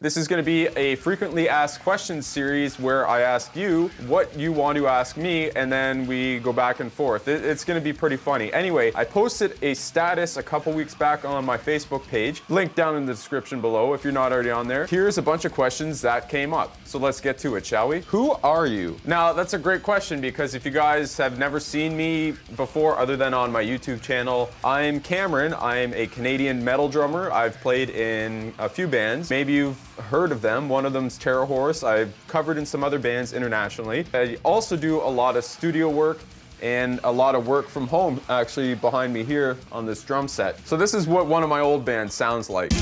This is going to be a frequently asked questions series where I ask you what you want to ask me, and then we go back and forth. It's going to be pretty funny. Anyway, I posted a status a couple weeks back on my Facebook page, link down in the description below if you're not already on there. Here's a bunch of questions that came up. So let's get to it, shall we? Who are you? Now, that's a great question because if you guys have never seen me before other than on my YouTube channel, I'm Cameron. I'm a Canadian metal drummer. I've played in a few bands. Maybe you've heard of them. One of them's Terror Horse. I've covered in some other bands internationally. I also do a lot of studio work and a lot of work from home, actually behind me here on this drum set. So this is what one of my old bands sounds like.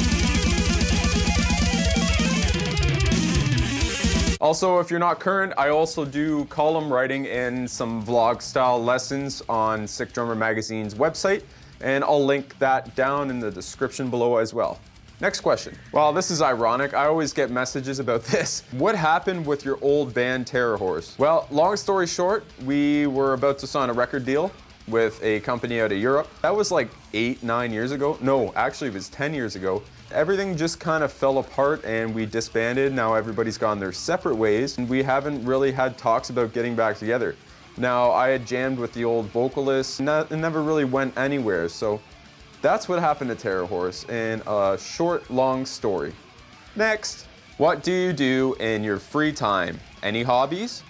Also, if you're not current, I also do column writing and some vlog style lessons on Sick Drummer Magazine's website, and I'll link that down in the description below as well. Next question. Well, this is ironic. I always get messages about this. What happened with your old band, Terror Horse? Well, long story short, we were about to sign a record deal with a company out of Europe. That was like 8-9 years ago. No, actually it was 10 years ago. Everything just kind of fell apart and we disbanded. Now everybody's gone their separate ways and we haven't really had talks about getting back together. Now, I had jammed with the old vocalist and it never really went anywhere. So that's what happened to Terror Horse in a short, long story. Next. What do you do in your free time? Any hobbies?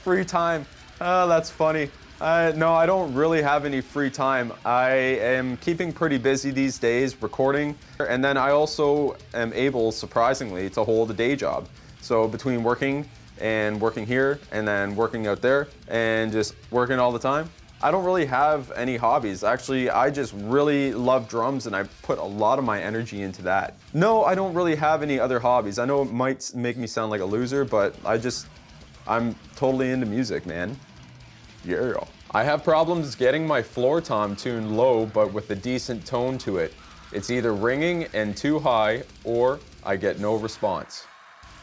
Free time. Oh, that's funny. No, I don't really have any free time. I am keeping pretty busy these days recording, and then I also am able, surprisingly, to hold a day job. So between working and working here and then working out there and just working all the time, I don't really have any hobbies. Actually, I just really love drums and I put a lot of my energy into that. No, I don't really have any other hobbies. I know it might make me sound like a loser, but I'm totally into music, man. Yeah. I have problems getting my floor tom tuned low, but with a decent tone to it. It's either ringing and too high, or I get no response.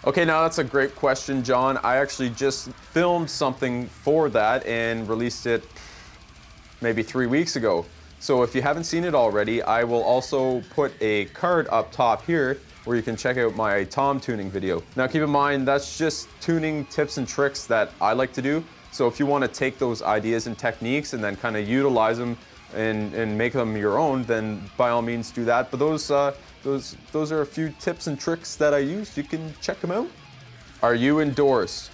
Okay, now that's a great question, John. I actually just filmed something for that and released it maybe 3 weeks ago. So if you haven't seen it already, I will also put a card up top here where you can check out my tom tuning video. Now keep in mind, that's just tuning tips and tricks that I like to do. So if you want to take those ideas and techniques and then kind of utilize them and make them your own, then by all means do that. But those are a few tips and tricks that I use. You can check them out. Are you endorsed?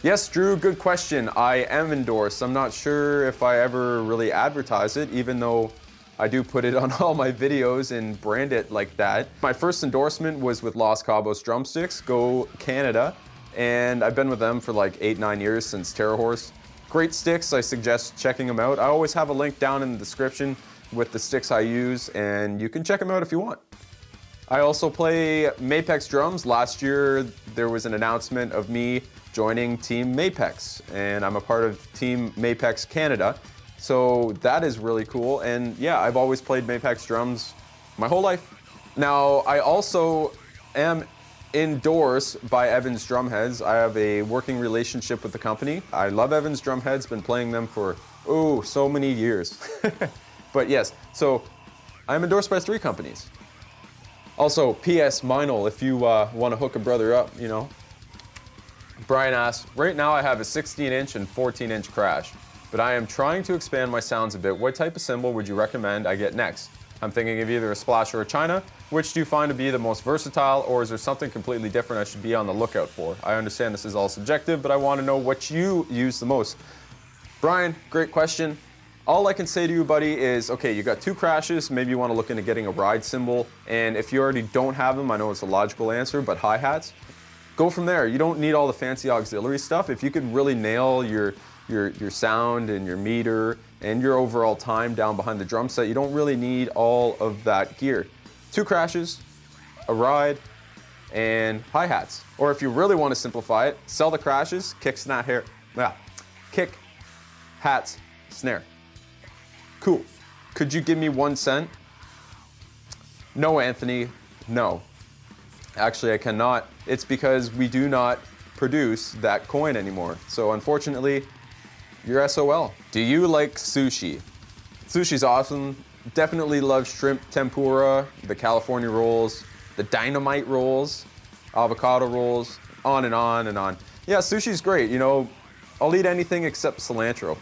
Yes, Drew, good question. I am endorsed. I'm not sure if I ever really advertise it, even though I do put it on all my videos and brand it like that. My first endorsement was with Los Cabos Drumsticks, go Canada, and I've been with them for like 8-9 years since Terror Horse. Great sticks, I suggest checking them out. I always have a link down in the description with the sticks I use, and you can check them out if you want. I also play Mapex drums. Last year, there was an announcement of me joining Team Mapex, and I'm a part of Team Mapex Canada. So that is really cool. And yeah, I've always played Mapex drums my whole life. Now, I also am endorsed by Evans Drumheads. I have a working relationship with the company. I love Evans Drumheads, been playing them for, so many years. But yes, so I'm endorsed by 3 companies. Also, P.S. Meinl, if you want to hook a brother up, you know. Brian asks, right now I have a 16-inch and 14-inch crash, but I am trying to expand my sounds a bit. What type of cymbal would you recommend I get next? I'm thinking of either a Splash or a China. Which do you find to be the most versatile, or is there something completely different I should be on the lookout for? I understand this is all subjective, but I want to know what you use the most. Brian, great question. All I can say to you, buddy, is, okay, you got 2 crashes, maybe you want to look into getting a ride cymbal, and if you already don't have them, I know it's a logical answer, but hi-hats, go from there. You don't need all the fancy auxiliary stuff. If you could really nail your sound and your meter and your overall time down behind the drum set, you don't really need all of that gear. 2 crashes, a ride, and hi-hats. Or if you really want to simplify it, sell the crashes, kick, hats, snare. Cool. Could you give me 1 cent? No, Anthony, no. Actually, I cannot. It's because we do not produce that coin anymore. So unfortunately, you're SOL. Do you like sushi? Sushi's awesome. Definitely love shrimp tempura, the California rolls, the dynamite rolls, avocado rolls, on and on and on. Yeah, sushi's great, you know, I'll eat anything except cilantro.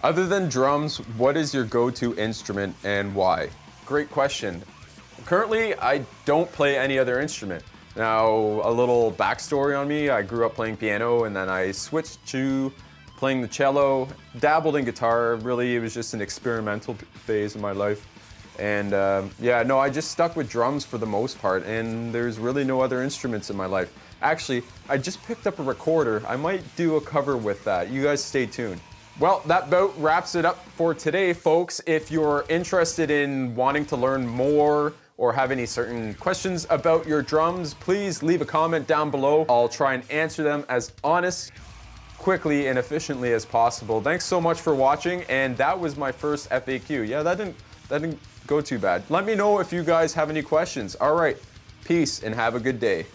Other than drums, what is your go-to instrument and why? Great question. Currently, I don't play any other instrument. Now, a little backstory on me, I grew up playing piano and then I switched to playing the cello, dabbled in guitar. Really, it was just an experimental phase of my life. And yeah, no, I just stuck with drums for the most part, and there's really no other instruments in my life. Actually, I just picked up a recorder. I might do a cover with that. You guys stay tuned. Well, that about wraps it up for today, folks. If you're interested in wanting to learn more or have any certain questions about your drums, please leave a comment down below. I'll try and answer them as honest, quickly and efficiently as possible. Thanks so much for watching, and that was my first FAQ. Yeah, that didn't go too bad. Let me know if you guys have any questions. All right, peace and have a good day.